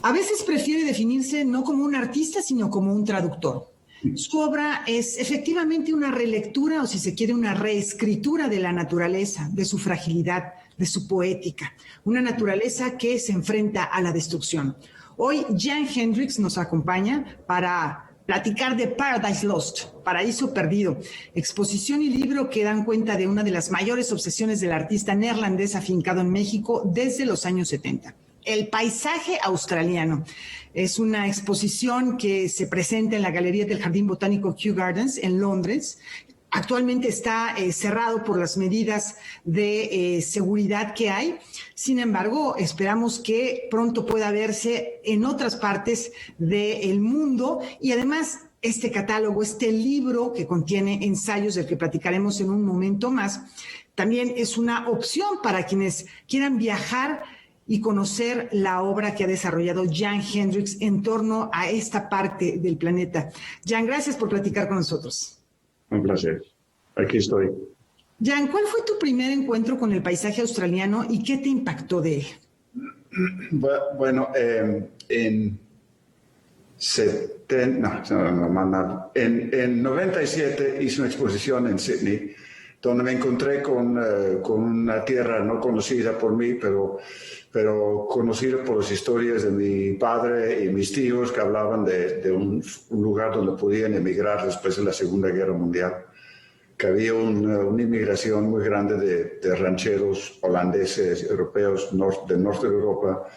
A veces prefiere definirse no como un artista, sino como un traductor. Su obra es efectivamente una relectura, o si se quiere, una reescritura de la naturaleza, de su fragilidad, de su poética. Una naturaleza que se enfrenta a la destrucción. Hoy Jan Hendricks nos acompaña para platicar de Paradise Lost, Paraíso Perdido, exposición y libro que dan cuenta de una de las mayores obsesiones del artista neerlandés afincado en México desde los años 70. El paisaje australiano. Es una exposición que se presenta en la Galería del Jardín Botánico Kew Gardens en Londres. Actualmente está cerrado por las medidas de seguridad que hay. Sin embargo, esperamos que pronto pueda verse en otras partes del mundo. Y además, este catálogo, este libro que contiene ensayos del que platicaremos en un momento más, también es una opción para quienes quieran viajar y conocer la obra que ha desarrollado Jan Hendricks en torno a esta parte del planeta. Jan, gracias por platicar con nosotros. Un placer. Aquí estoy. Jan, ¿cuál fue tu primer encuentro con el paisaje australiano y qué te impactó de él? Bueno, en 97 hice una exposición en Sydney donde me encontré con una tierra no conocida por mí, pero conocida por las historias de mi padre y mis tíos que hablaban de un lugar donde podían emigrar después de la Segunda Guerra Mundial, que había una inmigración muy grande de rancheros holandeses, europeos del norte de Europa,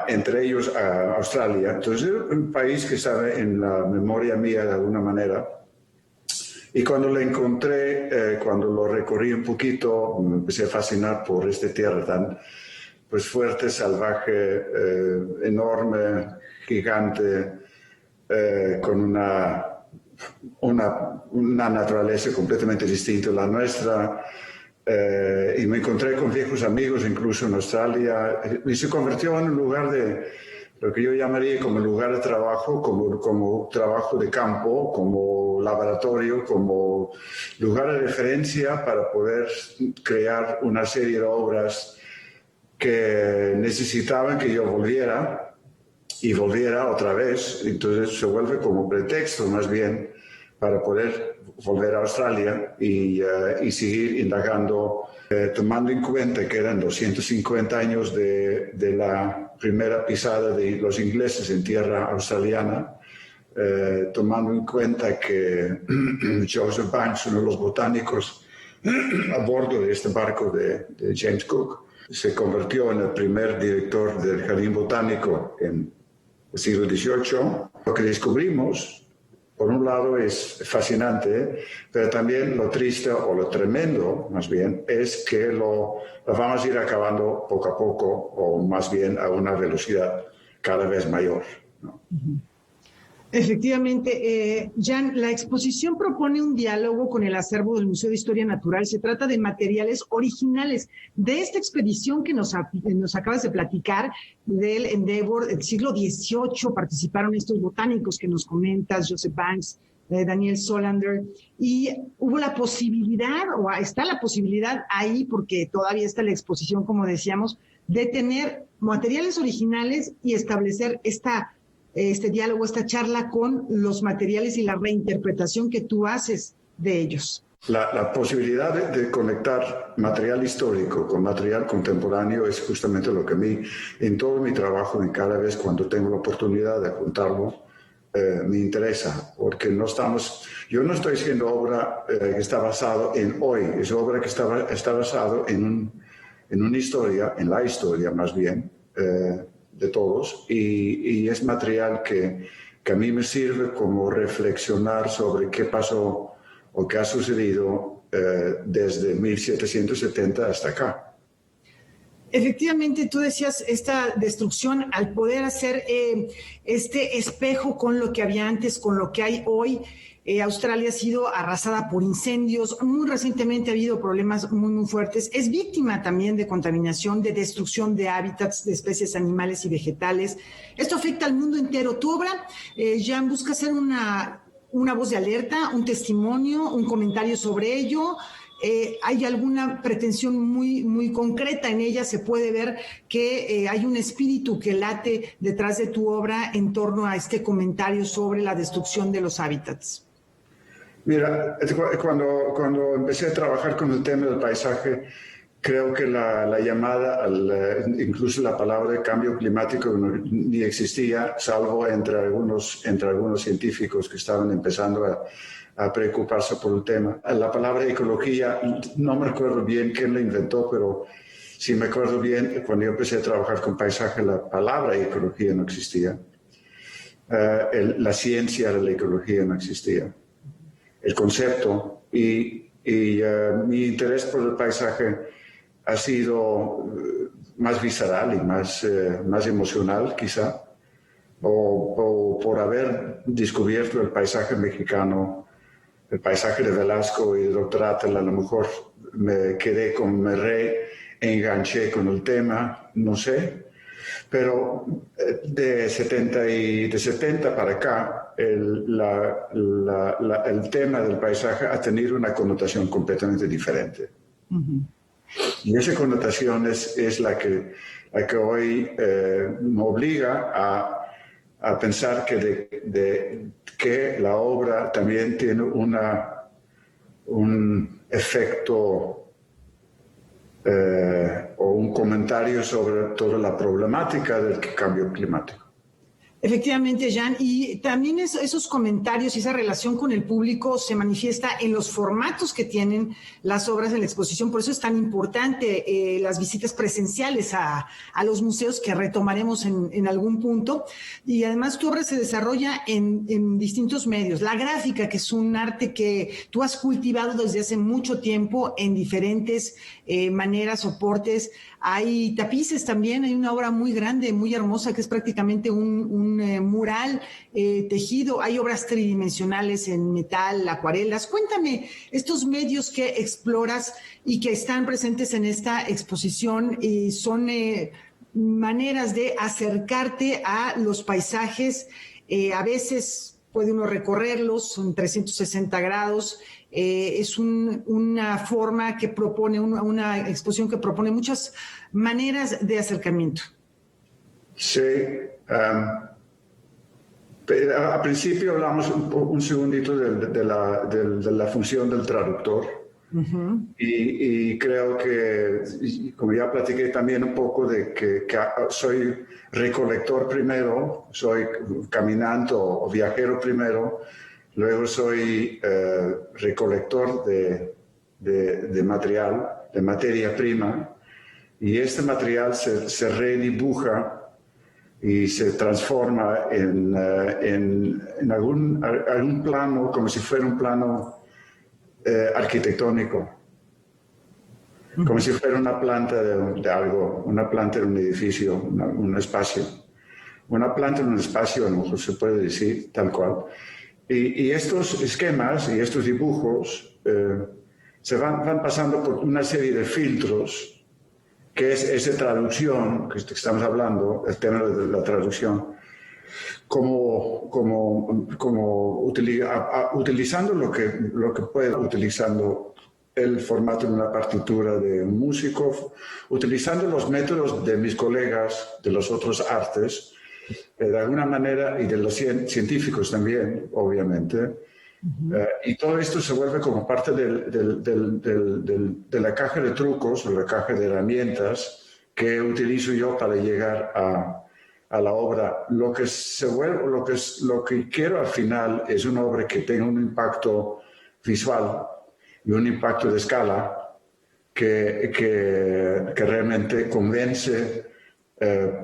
entre ellos Australia. Entonces es un país que estaba en la memoria mía de alguna manera. Y cuando lo encontré, cuando lo recorrí un poquito, me empecé a fascinar por esta tierra tan fuerte, salvaje, enorme, gigante, con una naturaleza completamente distinta a la nuestra. Y me encontré con viejos amigos, incluso en Australia, y se convirtió en un lugar de lo que yo llamaría como lugar de trabajo, como trabajo de campo, como laboratorio, como lugar de referencia para poder crear una serie de obras que necesitaban que yo volviera y volviera otra vez. Entonces se vuelve como pretexto más bien para poder volver a Australia y seguir indagando, tomando en cuenta que eran 250 años de la primera pisada de los ingleses en tierra australiana, tomando en cuenta que Joseph Banks, uno de los botánicos a bordo de este barco de James Cook, se convirtió en el primer director del Jardín Botánico en el siglo XVIII. Lo que descubrimos, por un lado, es fascinante, pero también lo triste o lo tremendo, más bien, es que lo vamos a ir acabando poco a poco, o más bien a una velocidad cada vez mayor, ¿no? Efectivamente, Jan, la exposición propone un diálogo con el acervo del Museo de Historia Natural. Se trata de materiales originales de esta expedición que nos acabas de platicar del Endeavour del siglo XVIII. Participaron estos botánicos que nos comentas, Joseph Banks, Daniel Solander, y hubo la posibilidad, o está la posibilidad ahí, porque todavía está la exposición, como decíamos, de tener materiales originales y establecer este diálogo, esta charla con los materiales y la reinterpretación que tú haces de ellos. La posibilidad de conectar material histórico con material contemporáneo es justamente lo que a mí, en todo mi trabajo, en cada vez cuando tengo la oportunidad de juntarlo, me interesa, porque yo no estoy haciendo obra que está basado en hoy, es obra que está basado en una historia, en la historia más bien, de todos, y es material que a mí me sirve como reflexionar sobre qué pasó o qué ha sucedido desde 1770 hasta acá. Efectivamente, tú decías esta destrucción al poder hacer este espejo con lo que había antes, con lo que hay hoy. Australia ha sido arrasada por incendios, muy recientemente ha habido problemas muy fuertes, es víctima también de contaminación, de destrucción de hábitats de especies animales y vegetales. Esto afecta al mundo entero. Tu obra, Jan, busca ser una voz de alerta, un testimonio, un comentario sobre ello. hay alguna pretensión muy concreta en ella. Se puede ver que hay un espíritu que late detrás de tu obra en torno a este comentario sobre la destrucción de los hábitats. Mira, cuando empecé a trabajar con el tema del paisaje, creo que la llamada, incluso la palabra cambio climático ni existía, salvo entre algunos científicos que estaban empezando a preocuparse por el tema. La palabra ecología, no me acuerdo bien quién la inventó, pero sí me acuerdo bien, cuando yo empecé a trabajar con paisaje, la palabra ecología no existía. La ciencia de la ecología no existía. El concepto y mi interés por el paisaje ha sido más visceral y más emocional, quizá, o por haber descubierto el paisaje mexicano, el paisaje de Velasco y de Dr. Atl. A lo mejor me reenganché con el tema, no sé, pero de 70 para acá, el tema del paisaje ha tenido una connotación completamente diferente. Uh-huh. Y esa connotación es la que hoy me obliga a pensar que la obra también tiene un efecto o un comentario sobre toda la problemática del cambio climático. Efectivamente, Jan, y también esos comentarios y esa relación con el público se manifiesta en los formatos que tienen las obras en la exposición. Por eso es tan importante las visitas presenciales a los museos, que retomaremos en algún punto. Y además tu obra se desarrolla en distintos medios. La gráfica, que es un arte que tú has cultivado desde hace mucho tiempo en diferentes maneras, soportes. Hay tapices también, hay una obra muy grande, muy hermosa, que es prácticamente un mural tejido. Hay obras tridimensionales en metal, acuarelas. Cuéntame, estos medios que exploras y que están presentes en esta exposición son maneras de acercarte a los paisajes. A veces puede uno recorrerlos, son 360 grados. Es una forma que propone, una exposición que propone muchas maneras de acercamiento. Sí. Al principio hablamos un segundito de la función del traductor. Uh-huh. Y creo que, como ya platiqué también un poco de que soy recolector primero, soy caminante o viajero primero. Luego soy recolector de material, de materia prima, y este material se redibuja y se transforma en algún plano, como si fuera un plano arquitectónico, como si fuera una planta de algo, una planta de un edificio, un espacio. Una planta en un espacio, a lo mejor se puede decir, tal cual. Y estos esquemas y estos dibujos se van pasando por una serie de filtros, que es esa traducción que estamos hablando, el tema de la traducción, utilizando lo que puede, utilizando el formato de una partitura de un músico, utilizando los métodos de mis colegas de los otros artes, de alguna manera, y de los científicos también, obviamente. Uh-huh. Y todo esto se vuelve como parte de la caja de trucos o la caja de herramientas que utilizo yo para llegar a la obra. Lo que quiero al final es una obra que tenga un impacto visual y un impacto de escala que realmente convence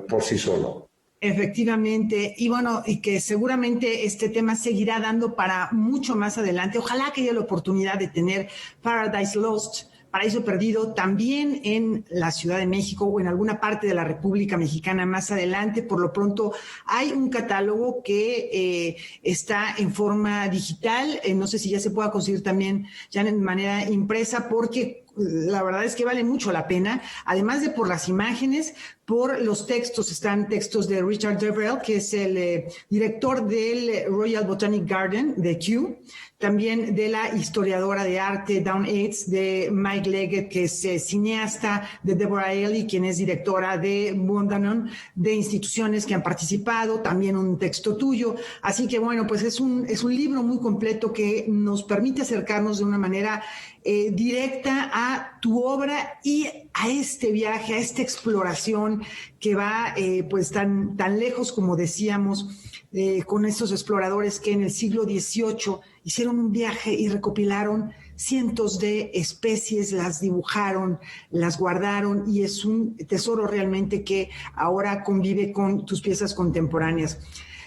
por sí solo. Efectivamente, y bueno, y que seguramente este tema seguirá dando para mucho más adelante. Ojalá que haya la oportunidad de tener Paradise Lost, Paraíso Perdido, también en la Ciudad de México o en alguna parte de la República Mexicana más adelante. Por lo pronto hay un catálogo que está en forma digital. No sé si ya se pueda conseguir también ya en manera impresa, porque la verdad es que vale mucho la pena, además de por las imágenes, por los textos. Están textos de Richard Deverell, que es el director del Royal Botanic Garden de Kew, también de la historiadora de arte Dawn Yates, de Mike Leggett, que es cineasta, de Deborah Eley, quien es directora de Bundanon, de instituciones que han participado, también un texto tuyo. Así que bueno, pues es un libro muy completo que nos permite acercarnos de una manera directa a tu obra y a este viaje, a esta exploración que va pues tan lejos, como decíamos, con estos exploradores que en el siglo XVIII hicieron un viaje y recopilaron cientos de especies, las dibujaron, las guardaron, y es un tesoro realmente que ahora convive con tus piezas contemporáneas.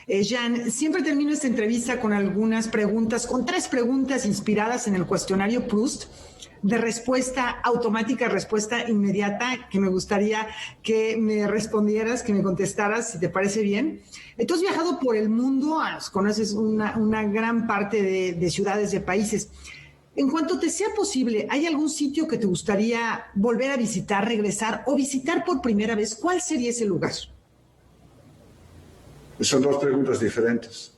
Jan, siempre termino esta entrevista con algunas preguntas, con 3 preguntas inspiradas en el cuestionario Proust, de respuesta automática, respuesta inmediata, que me gustaría que me respondieras, que me contestaras, si te parece bien. Tú has viajado por el mundo, conoces una gran parte de ciudades, de países. En cuanto te sea posible, ¿hay algún sitio que te gustaría volver a visitar, regresar o visitar por primera vez? ¿Cuál sería ese lugar? Son 2 preguntas diferentes.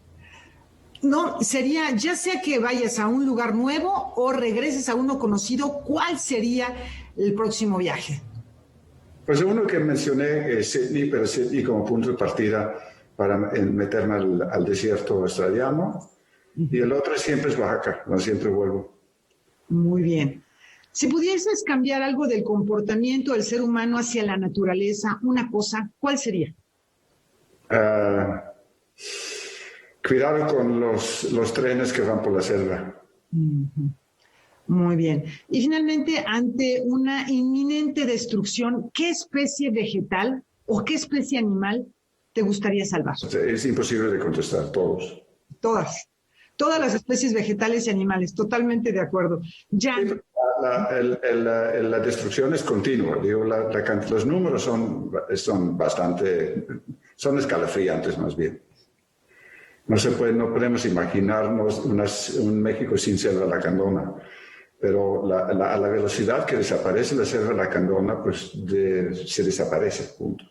No, sería, ya sea que vayas a un lugar nuevo o regreses a uno conocido, ¿cuál sería el próximo viaje? Pues uno que mencioné es Sydney, pero Sydney como punto de partida para meterme al desierto australiano. Y el otro siempre es Oaxaca, donde siempre vuelvo. Muy bien. Si pudieses cambiar algo del comportamiento del ser humano hacia la naturaleza, una cosa, ¿cuál sería? Cuidado con los trenes que van por la selva. Muy bien. Y finalmente, ante una inminente destrucción, ¿qué especie vegetal o qué especie animal te gustaría salvar? Es imposible de contestar, todos. Todas las especies vegetales y animales, totalmente de acuerdo. Jan. La destrucción es continua. Digo, los números son bastante, son escalofriantes más bien. No podemos imaginarnos un México sin selva lacandona, pero a la velocidad que desaparece la selva lacandona, pues se desaparece, punto.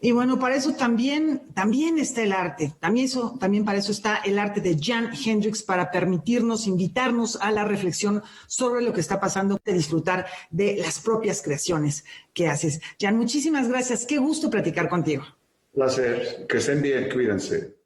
Y bueno, para eso también está el arte. También para eso está el arte de Jan Hendricks, para permitirnos, invitarnos a la reflexión sobre lo que está pasando, de disfrutar de las propias creaciones que haces. Jan, muchísimas gracias. Qué gusto platicar contigo. Placer. Que estén bien, cuídense.